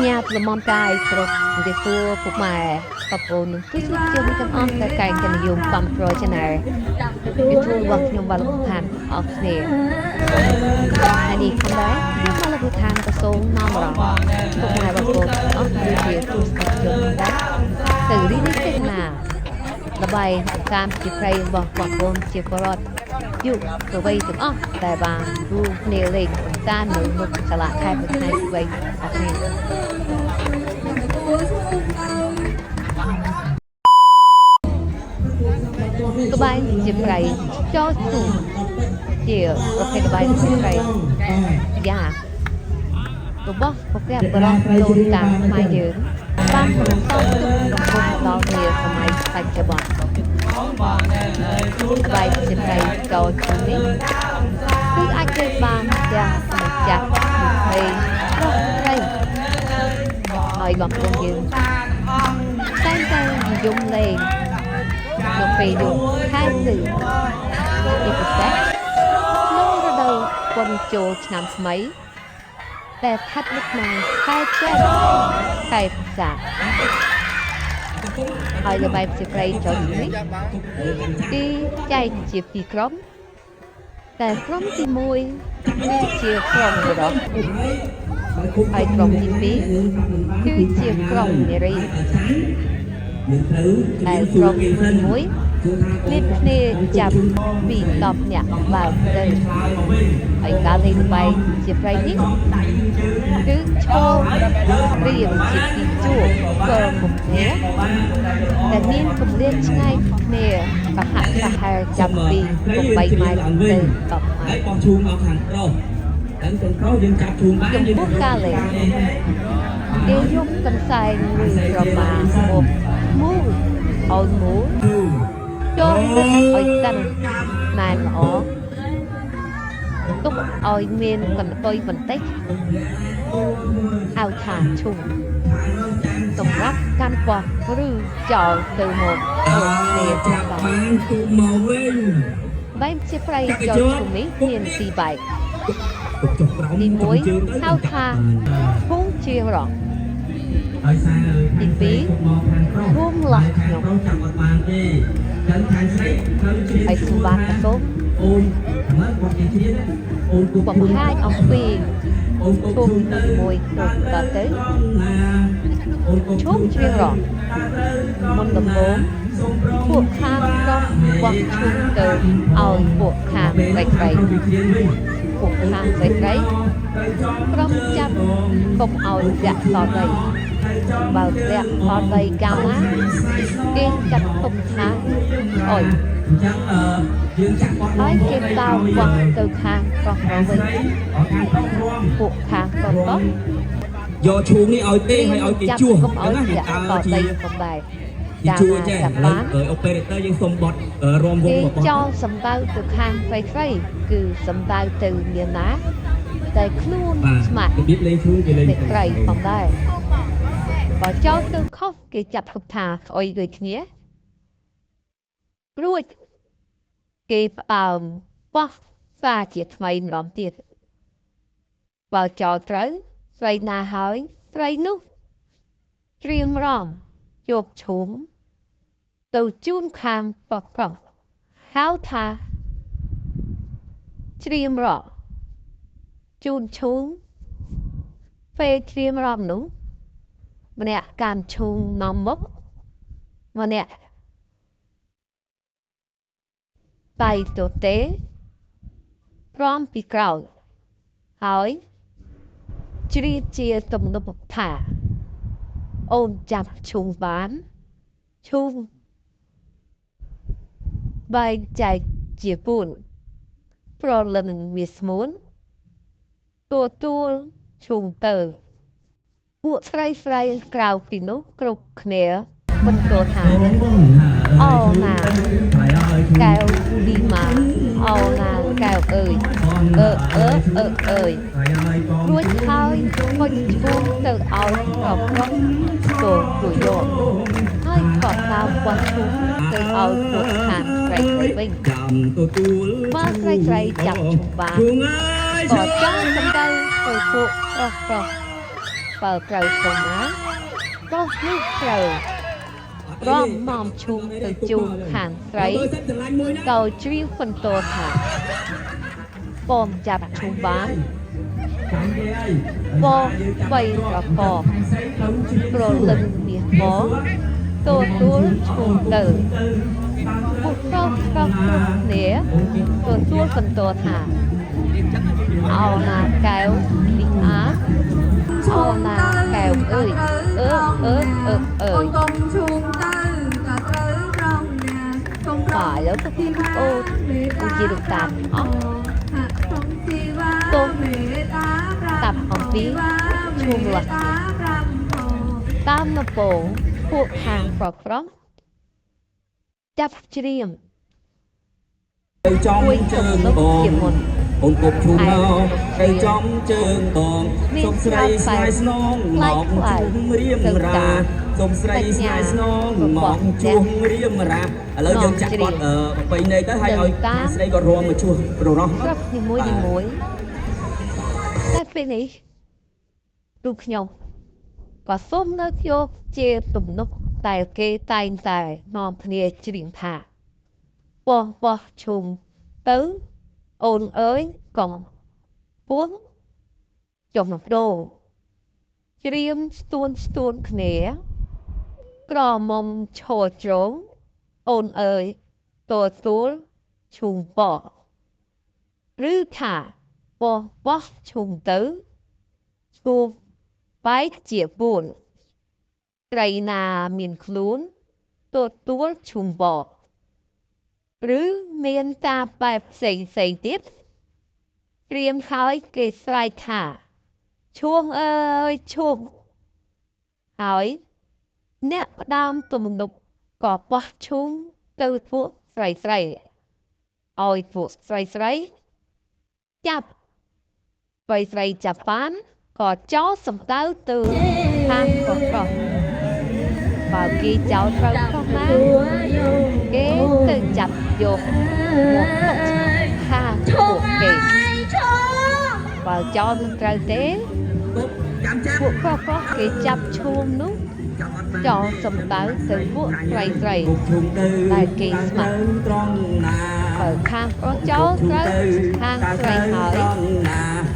nhà từ mong cài rồi để xua phục mài tập ôn cứ chút chưa biết trong óc tại cài cần dùng cầm rồi trên này cái thua vật nhung vào lúc than ốc nè anh đi không đấy nhưng mà lúc than có số năm rồi phục mài vật cột ốc như thế tu tập trường đấy từ đi đến cái nào là bài cam chỉ phải vật vật ôn chỉ có rót dụ từ bây từ ốc tại bà du nề lịch ta nổi một trở lại hai một hai vậy ốc nè các bạn chỉ phải cho chủ chỉ ok các bạn chỉ phải dạ tụi bóc một cái bờ đôi tạm mai nhớ ban phần sau tụi cùng đào nghề của mày phải cho bọn các bạn chỉ phải cho chủ đi cứ ai chơi bàn ra một chặt thì đây hỏi gọn con như tay dùng lên được về được hai từ đi cực xét lúc ra đầu quân chồ năm mấyแต่ทัดลูกนายใครแจ้งใครจ่าเอาจะไปสิใครจอดนี้ที่ใจจีบปีกร้อมแต่กร้อมที่มวยที่เชียร์กร้อมกระดกไอ้กร้อมที่ปีคือเชียร์กร้อมในรีแต่กร้อมที่มวยลิบเนจับปีตอบเนี่ยแบบเดินไอ้การเล่นไปจีบใครนี่cứ cho riêng chỉ đi chùa cơ một nhéแต่นี่ผมเรียนง่ายเนี่ยกับหักกับหายจำปีผมใบไม้เติมกับไม้ยังพูดกันเลยเดี๋ยวยกกันใส่มือประมาณmộtมูเอาหมูจนเอากันนายหมอtúc oi miên cần tôi vẫn tích ao thả trùng tổng rắp can quạt rư trò từ một liền vào vậy sẽ phải cho chúng mình hiền gì vậy đi muối ao thả cũng chia rõ đi phí cũng lạc nhọc hãy xuống bát cả số vòng hai ông phi chung mùi và tới chốt chuyên rõ môn tập 4พวกข้างก็วังชุมเติมเอาพวกข้างไปไกลพวกข้างไปไกลพร้อมจับกบเอาแดดต่อใดเบาแดดต่อใดกาวนะเก่งจับตบท้าอ่อยnói kêu tao quăng từ khang còn rồi buộc khang còn tốt do chuông đi oi tê hay oi cái chuông không oi dạ còn tay còn bài chua chứ ở operatorยังส่งบอทรวมวง cho sầm bao từ khang phải phải cứ sầm bao từ miền Á tại khuôn mặt để cày còn đây và cho từ khóc cái chặt hụt thà oi người kia rồi cái bác pha chiết mày làm tiệt vào trò tới vậy na hỏi vậy nút riêng ròm chụp xuống từ chun kham bọc còng háo tha riêng ròm chun xuống phê riêng ròm nút mà nè cam chun nòng mốc mà nè tay tổ tế prom bị cào hỏi chỉ chia tầm nó bọc thả ôm chặt chung bán chung bay chạy chia buồn pro lần miss muốn tua chung tờ buộc fray cào thì nó cục nè bên tổ thả nà kêu đi mà nà kêu ơi đuôi thôi con chuông từ ao học tổ tuổi dồn hơi còn sao quan chuông từ ao thuộc hàng rầy bình mà rầy chặt chụp vàng có cho trong đây rồi phụ បើត្រូវធំណាប្រុសនេះត្រូវរំមឈុំទៅជូនខាងស្រីក៏ជ្រៀងបន្ទោថាបងចាប់ឈុំបានបងបីប្រកបប្រលឹងមាសបងទទួលឈុំទៅពួកប្រុសគ្នាទទួលបន្ទោថាអោណាកែវនេះអាអោណាកែវអើយអើយ con chuông tư là tư trong nhà con phải lớp các phim ô cô chỉ được tạm ốc không chi va Tôn. mẹ ta Tập hồng phí chuông luật tam là bổ thuộc hàng phật frog chấp chiêm ទៅចំជើងបងអូនគប់ឈូណោទៅចំជើងបងសុំស្រីស្នេហ៍ស្នងមកជួងរៀមរាសុំស្រីស្នេហ៍ស្នងមកជួងរៀមរាឥឡូវយើងចាក់បត់ប្រពៃណីទៅឲ្យស្រីគាត់រួមមកជួព្រោះ ប្រាប់នីមួយតែពេលនេះរូបខ្ញុំក៏សូមលើកយកជាទំនុកតែគេតែងតែនាំគ្នាច្រៀងថាបោះឈុំទៅអូនអើយកងពួងចំណាំដូច្រៀមស្ទួនគ្នាក្រមុំឈរជ្រងអូនអើយទទួលឈុំបោះឬថាបោះឈុំទៅឈុំបែកជា4ត្រីណាមានខ្លួនទទួលឈុំបោះឬមានតាមបែបផ្សេងទៀតត្រៀមហើយគេស្រែកថាឈួងអើយឈួងហើយអ្នកផ្ដើមទំនុកក៏បោះឈុំទៅពួកស្រីឲ្យពួកស្រីចាប់បើស្រីចាប់បានក៏ចោលសំដៅទៅខាងប្រុសបើគេចោលត្រូវខុសណាគេទៅចាប់យកមកទុកខាងពួកគេបើចោលមិនត្រូវទេពួកប្រុសគេចាប់ឈូមនោះចោលសំដៅទៅពួកស្រីតែគេស្ម័គ្រត្រង់ណា បើខាងប្រុសចោលត្រូវខាងស្រីហើយ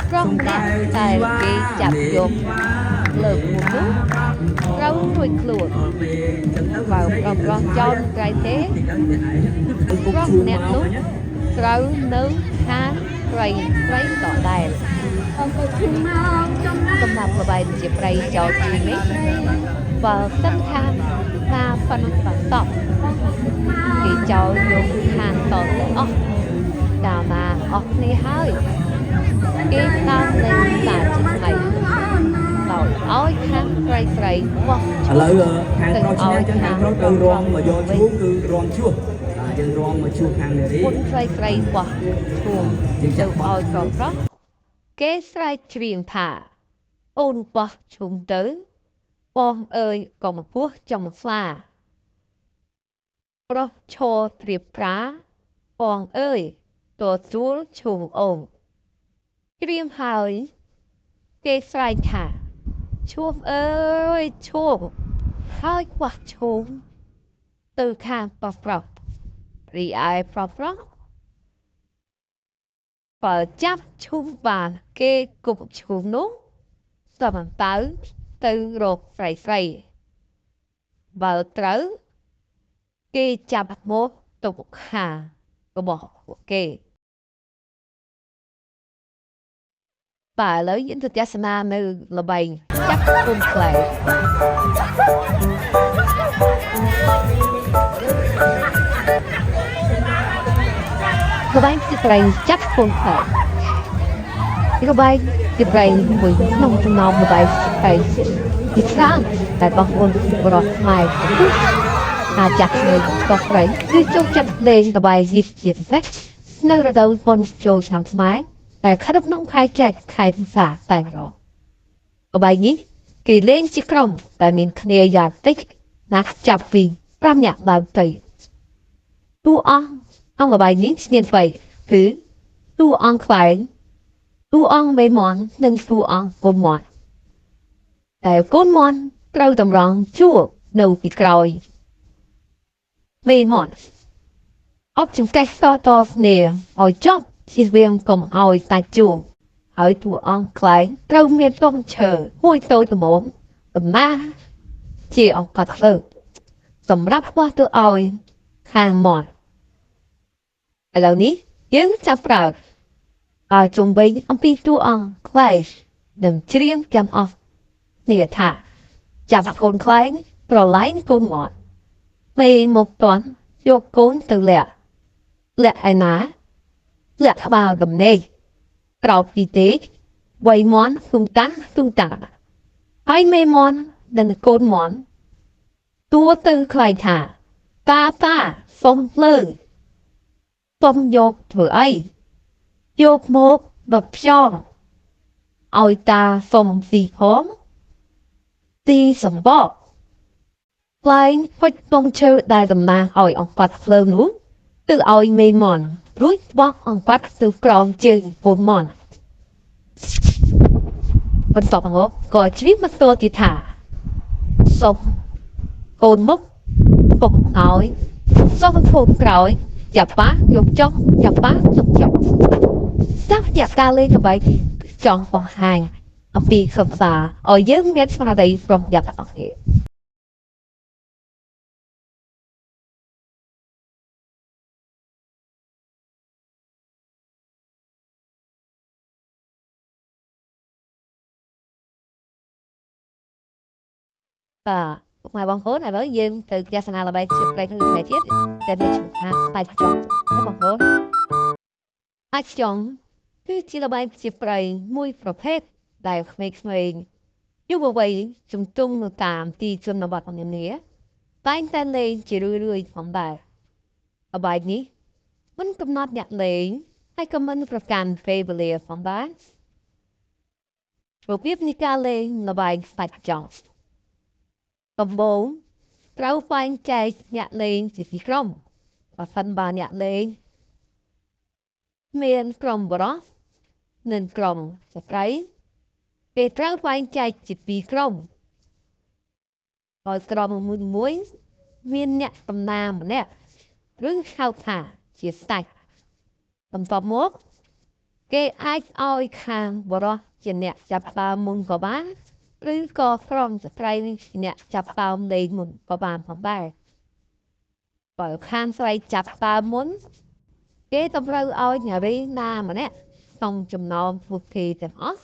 ប្រុសអ្នកតែគេចាប់យកលើកមុននោះត្រូវរួចខ្លួនបើប្រុសចោលស្រីទេប្រុសអ្នកនោះត្រូវនៅខាងស្រីតដែល សម្រាប់ល្បែងជាប្រៃចោលជានេះបើសិនខាងណាប៉ុណ្ណឹងតបគេចោលយកខាងតទាំងអស់កាលណាអស់គ្នាហើយគេតាមលេងសាជាថ្មីដោយឲ្យខាងស្រីបោះ ឥឡូវខាងប្រុសឈ្នះចឹងខាងប្រុសទៅរងមកយកឈូងគឺរងឈួសយើងរងមកឈួសខាងនារី ពុនស្រីបោះឈួងយើងទៅឲ្យប្រុសគេស្រែកច្រៀងថាអូនបោះឈុំទៅបងអើយកុំពោះចំស្លាប្រុសឈរត្រៀបប្រាបងអើយទទួលឈុំអូនច្រៀងហើយគេស្រែកថាឈួមអើយឈួមហើយបោះឈុំទៅខាងប្រុសរីឯប្រុសបើចាប់ឈុំបានគេគប់ឈុំនោះសំដៅទៅរកស្រីបើត្រូវគេចាប់មកទុកខារបស់ពួកគេបើឥឡូវយើងទៅទស្សនានៅល្បែងចាប់គុំខ្លែល្បែងជាប្រៃចាប់គុំខ្លែល្បែងជាប្រៃមួយក្នុងចំណោមល្បែងប្រៃទីខាងតែបងប្អូនបរិសុទ្ធខ្មែរអាចចាក់នៅកោះប្រៃគឺចូលចិត្តលេងល្បែងនេះជាពិសេសនៅរដូវបុណ្យចូលឆ្នាំខ្មែរតែខិតក្នុងខែចែកខែពិសាតែរកល្បែងនេះគេលេងជាក្រុមតែមានគ្នាយ៉ាងតិចណាស់ចាប់ពី5នាក់ឡើងទៅតួអង្គល្បែងនេះមាន3គឺតួអង្គខ្លែងតួអង្គមេមន់និងតួអង្គពុំមាត់តែ តែកូនមន់ត្រូវតម្រង់ជួរនៅពីក្រោយមេមន់អបចង្កេះតតគ្នាឲ្យចប់ជិះវៀងកុំឲ្យតាច់ជួរហើយតួអង្គខ្លែងត្រូវមានទង់ឈើមួយតូចល្មមដំណើរជាអង្កត់លើសម្រាប់បោះទៅឲ្យខាងមន់ឥឡូវនេះយើងចាប់ប្រើឲ្យជុំវិញអំពីតួអង្គខ្លែងនិងច្រៀងចាំអស់នេះថាចាប់កូនខ្លែងប្រឡែងកូនមន់ពេលមកតន់យកកូនទៅលាក់ឯណាលាក់ក្បាលដំណេកក្រោបពីទេវៃមន់ទុំតាហើយមេមន់និងកូនមន់ទួទៅខ្លែងថាតាសុំលើសុំយកធ្វើអីយកមកបបខ្យងឲ្យតាសុំស៊ីផងទីសម្បកខ្លែងហុចទង់ឈើដែលតំណាងឲ្យអង្កត់ភ្លើងនោះទៅឲ្យមេមន់រួចបោះអង្កត់ទៅក្រោមជើងកូនមន់បន្ទាប់មកក៏ជ្រាបមកតទៀតថាសុំកូនមុខពុកឲ្យសុំកូនក្រោយចាប់បាយកចុះចាប់បាយកចុះសាប់ជាការលេងល្បែងចង់បង្ហាញអំពីសិក្សាឲ្យយើងមានស្មារតីប្រុងប្រយ័ត្នអស់គ្នាបាទពុកម៉ែបងប្អូនឥឡូវយើងទៅទស្សនាល្បែងជាប្រេងមួយទៀតតែមានឈ្មោះថាបាច់ចង់បងប្អូនអាចចង់គឺជាល្បែងជាប្រេងមួយប្រភេទដែលក្មេងៗយុវវ័យជំទង់នៅតាមទីជនបទនានាតែងតែលេងជារឿយៗផងដែរល្បែងនេះមិនកំណត់អ្នកលេងហើយក៏មិនប្រកាន់ពេលវេលាផងដែររបៀបនៃការលេងល្បែងបាច់ចង់ដំបូងត្រូវបែងចែកអ្នកលេងជាពីរក្រុមបើសិនបើអ្នកលេងមានក្រុមបរិសនិងក្រុមស្ត្រីគេត្រូវបែងចែកជាពីរក្រុមដោយក្រុមមួយមានអ្នកតំណាងម្នាក់ឬហៅថាជាស្ដេចបន្ទាប់មកគេអាចឲ្យខាងបរិសជាអ្នកចាប់ផ្ដើមមុនក៏បានឬក៏ក្រុមស្ត្រីជាអ្នកចាប់ផ្ដើមលេងមុនក៏បានផងដែរបើខាងស្រីចាប់ផ្ដើមមុនគេតម្រូវឲ្យនារីណាម្នាក់ក្នុងចំណោមពួកគេទាំងអស់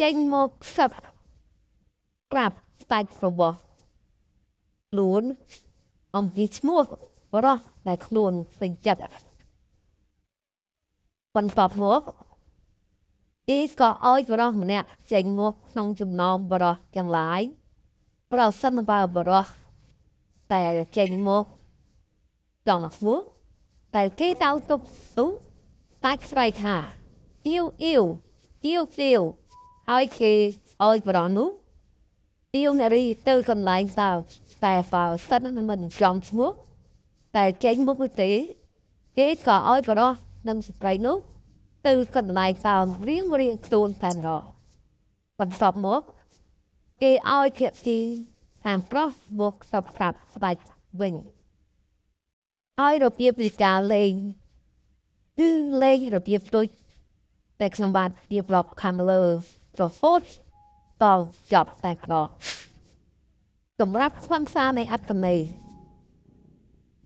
ចេញមកសឹកក្រាបស្ដេចរបស់ខ្លួនអំពីឈ្មោះបរិសដែលខ្លួនពេញចិត្តបន្ទាប់មកគេក៏ឲ្យបរិសម្នាក់ចេញមកក្នុងចំណោមបរិសទាំងឡាយប្រសិនបើបរិសតែចេញមកចង់ឈ្មោះតែគេតៅទុកនោះតាច់ស្រែកថាអ៊ីវហើយគេឲ្យបរិសនោះទៀវនារីទៅកន្លែងសើតែបើសិនមិនចង់ឈ្មោះតែចេញមុខទេគេក៏ឲ្យបរិសនិងស្ត្រីនោះទៅកន្លែងសើរៀងខ្លួនតែម្ដងបន្ទាប់មកគេឲ្យភាគីខាងប្រុសមកសពប្រាប់ស្ដេចវិញហើយរបៀបនៃការលេងគឺលេងរបៀបដូចតែខ្ញុំបានរៀបរាប់ខាងលើរហូតដល់ចប់តែម្ដងសម្រាប់ខ្លឹមសារនៃអត្ថន័យ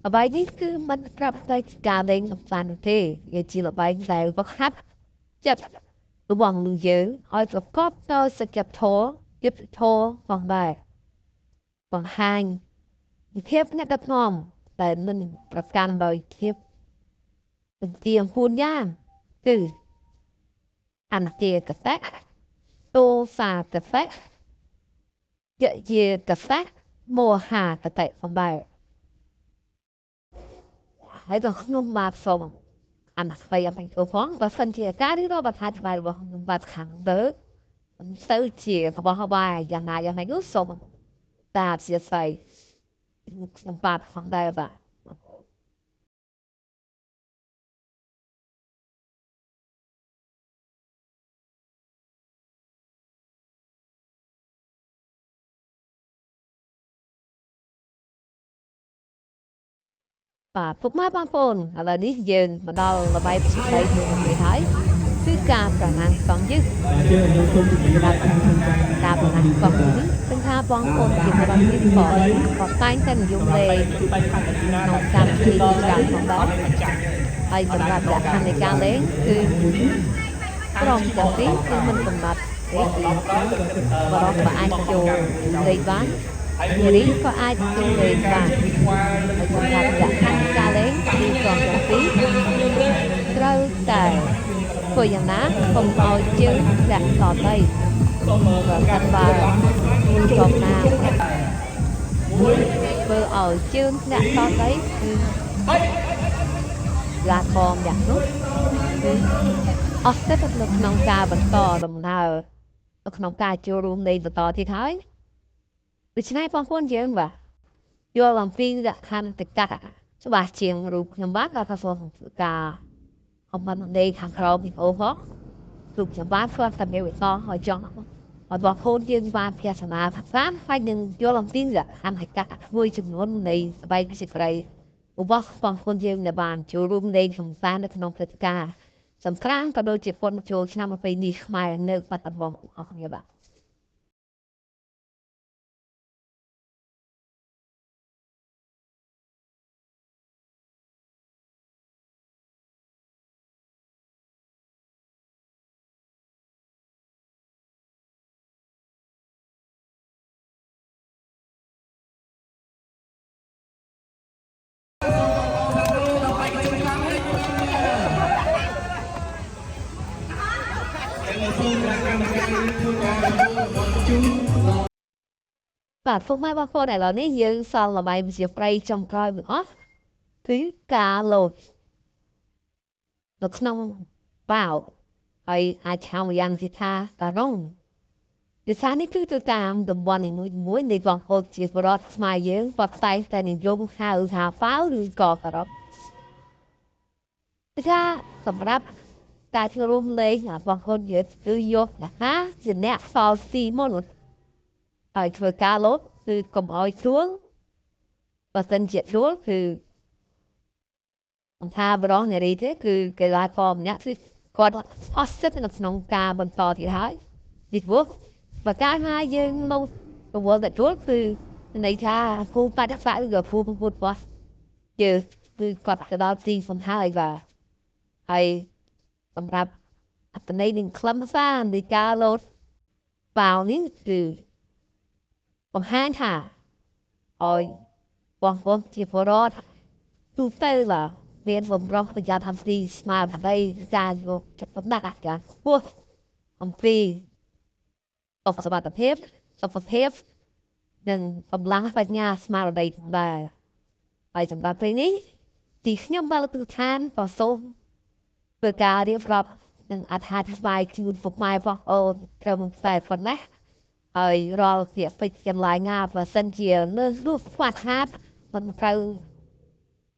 ល្បែងនេះគឺមិនត្រឹមតែការលេងកម្សាន្តនោះទេវាជាល្បែងដែលវឹកហាត់ចិត្តរបស់មនុស្សយើងឲ្យប្រកបដោយសច្ចធម៌យុត្តិធម៌ផងដែរបង្ហាញពីភាពអ្នកដឹកនាំដែលមិនប្រកាន់ដោយភាពទំទាមហួនយ៉ាងគឺអន្ទាកតៈទោសាកតៈយយាកតៈមោហាកតៈផងដែរហើយក៏ខ្ញុំបាទសូមអនុស្វ័យអបិញផងបើសិនជាការរៀបរាប់បទច្បាប់របស់ខ្ញុំបាទខាងលើមិនទៅជារបស់បាយយ៉ាងណានោះសូមតាអធិស្ឋានខ្ញុំបាទផងដែរបាទ បាទពុកម៉ែបងប្អូនឥឡូវនេះយើងមកដល់ល្បែងប្រជែងមួយទៀតហើយគឺការប្រណាំងកង់យឹកការប្រណាំងកង់នេះเป็นថាបងប្អូនជារបស់នេះក៏តែងតែនិយមលេងក្នុងកម្មវិធីច្រើនផងដែរហើយសម្រាប់លក្ខខណ្ឌនៃការលេងគឺក្រុមទាំងពីរគឺមិនកំណត់ទេបរិបទអាចចូលលេងបាននារីក៏អាចចូលលេងបានហើយសម្រាប់លក្ខខណ្ឌការលេងគឺក្រុមទាំងពីរត្រូវតែធ្វើយ៉ាងណាកុំឲ្យជើងលាក់សតទៅប្រសិនបើក្រុមណាធ្វើឲ្យជើងលាក់សតទៅគឺឡាកមយ៉ាងនោះគឺអស់ទឹកនៅក្នុងការបន្តដំណើរនៅក្នុងការចូលរួមលេងបន្តទៀតហើយដូច្នេះបងប្អូនយើងបាទយល់អំពីលក្ខខណ្ឌទឹកកាត់ច្បាស់ជាងរូបខ្ញុំបាទក៏ថាសូមការអំបានលេងខាងក្រោមពីអូផងរូបខ្ញុំបាទគាត់តែមានវិសោឲ្យចង់ឲ្យបងប្អូនយើងបានភាសាភាសាហើយនឹងយល់អំពីលក្ខខណ្ឌទឹកកាត់មួយចំនួននៃស្បែកសិក្រីរបស់បងប្អូនយើងដែលបានចូលរួមលេងកំសាន្តនៅក្នុងព្រឹត្តិការណ៍សំក្រាន្តក៏ដូចជាពុនចូលឆ្នាំប្រពៃណីខ្មែរនៅបាត់ដំបងអស់គ្នាបាទបាទពុកម៉ែបងប្អូនឥឡូវនេះយើងសល់ល្បែងវិជាប្រៃចំក្រោយមួយអស់គឺការលោតនៅក្នុងបាវហើយអាចហៅយ៉ាងជាថាការ៉ុងវិសានេះគឺទៅតាមតំបន់នីមួយៗនៃបងប្អូនជាបរិបទខ្មែរយើងបត់តែងតែនិយមហៅថាប៉ាវឬក៏ការ៉ុងថាសម្រាប់ការចូលរួមលេងបងប្អូនយើងគឺយកថាជាអ្នកសល់ស៊ីមុនហើយធ្វើការលោតគឺកុំឲ្យស្រួលបើសិនជាស្រួលគឺមិនថាបរោះនារីទេគឺកីឡាករម្នាក់គឺគាត់អស់សិទ្ធិនៅក្នុងការបន្តទៀតហើយពីព្រោះបើការថាយើងនៅរវល់តែទួលគឺន័យថាគូបដិបត្តិឬក៏គូពុទ្ធរបស់យើងគឺគាត់ទៅដល់ទីសំហើយបាទហើយសម្រាប់អត្តន័យនឹងខ្លឹមសារនៃការលោតបាវនេះគឺបង្ហាញថាឲ្យបងប្អូនជាពលរដ្ឋទូទៅបាទមានបំរុងប្រយ័ត្នអំពីស្មារតីការយកចិត្តទុកដាក់ការខ្ពស់អំពីសុខភាពសុខភាពនិងកម្លាំងបញ្ញាស្មារតីដែរហើយសម្រាប់ពេលនេះទីខ្ញុំបានលើកទឹកឋានក៏សូមធ្វើការរៀបរាប់និងអត្ថាធិប្បាយជូនពុកម៉ែបងប្អូនត្រឹមតែប៉ុណ្ណេះហើយរាល់ពាក្យពេចន៍ទាំងឡាយណាបើសិនជាលើសលួសខ្វះខាតមិនត្រូវ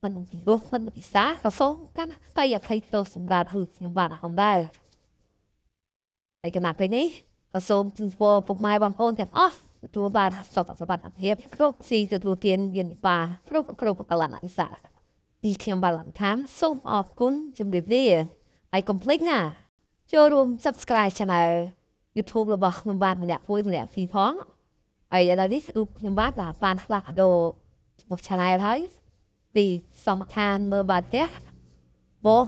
មិនរស់មិនពិសាក៏សូមកាន់តែអភ័យទោសសម្រាប់ខ្ញុំបាទផងដែរហើយគណៈពេលនេះក៏សូមជូនពរពុកម៉ែបងប្អូនទាំងអស់ទទួលបានសុខសម្បត្តិភាពគ្រប់ស៊ីទទួលទានយានបាគ្រប់កលៈវិសាទីខ្ញុំបាទលំថាសូមអរគុណជំរាបលាហើយកុំភ្លេចណាចូលរួម Subscribe Channel YouTube របស់ខ្ញុំបាទម្នាក់ពីរផងហើយឥឡូវនេះគឺខ្ញុំបាទបានផ្លាស់ប្ដូរមក Channel ហើយពីសំខាន់មើលបាទផ្ទះបង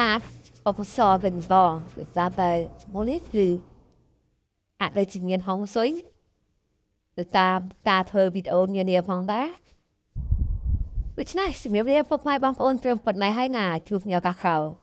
អាចអបសរវិញបងគឺថាតែមកនេះគឺអាចដូចជាមានហងសុយទៅតាមការធ្វើវីដេអូនានាផងដែរដូច្នេះជំរាបលាពុកម៉ែបងប្អូនត្រឹមប៉ុណ្ណេះហើយណាជួបគ្នាឱកាសក្រោយ